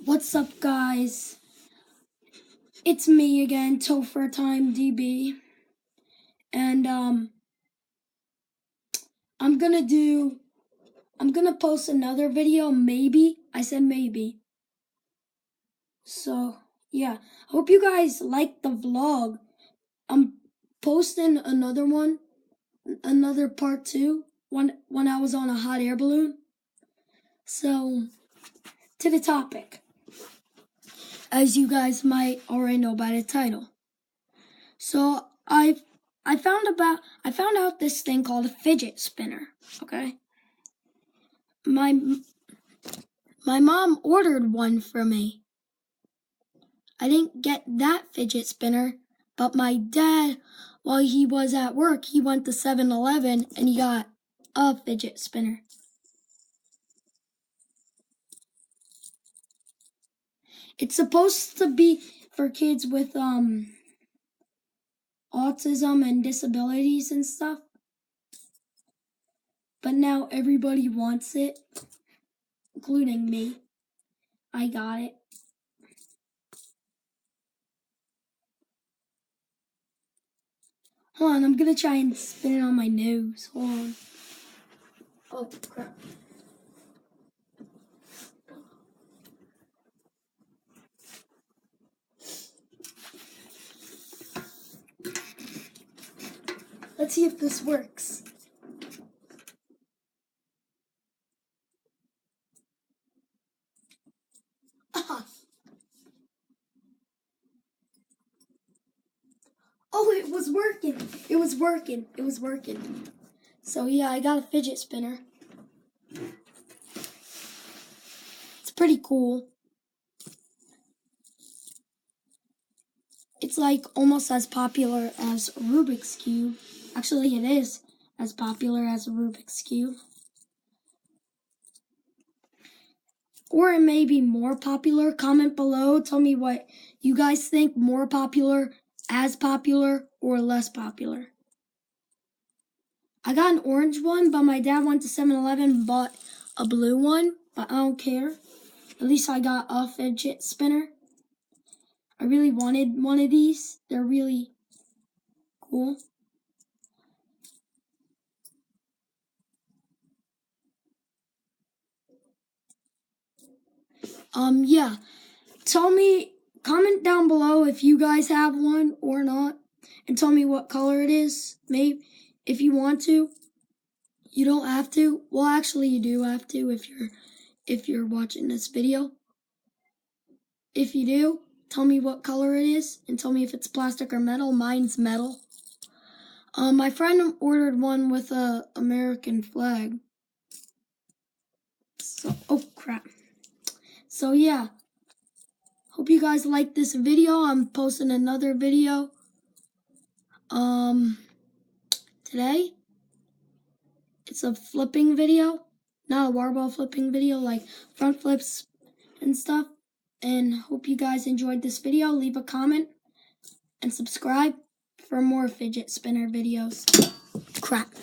What's up, guys? It's me again, Topher Time DB, and I'm gonna post another video. Maybe I said maybe. So yeah, hope you guys like the vlog. I'm posting another one, another part 2 when I was on a hot air balloon. So to the topic. As you guys might already know by the title. So I found out this thing called a fidget spinner, okay? My mom ordered one for me. I didn't get that fidget spinner, but my dad, while he was at work, he went to 7-Eleven and he got a fidget spinner. It's supposed to be for kids with autism and disabilities and stuff. But now everybody wants it, including me. I got it. Hold on, I'm gonna try and spin it on my nose. Hold on. Oh, crap. Let's see if this works. Ah. Oh, it was working. It was working. It was working. So yeah, I got a fidget spinner. It's pretty cool. It's like almost as popular as Rubik's Cube. Actually, it is as popular as a Rubik's Cube. Or it may be more popular. Comment below. Tell me what you guys think. More popular, as popular, or less popular. I got an orange one, but my dad went to 7-Eleven and bought a blue one. But I don't care. At least I got a fidget spinner. I really wanted one of these. They're really cool. Yeah. Comment down below if you guys have one or not, and tell me what color it is. Maybe if you want to. You don't have to. Well, actually, you do have to if you're watching this video. If you do, tell me what color it is and tell me if it's plastic or metal. Mine's metal. My friend ordered one with a American flag. So, oh crap. So yeah. Hope you guys like this video. I'm posting another video today. It's a flipping video, not a barbell flipping video, like front flips and stuff. And hope you guys enjoyed this video. Leave a comment and subscribe for more fidget spinner videos. Crap.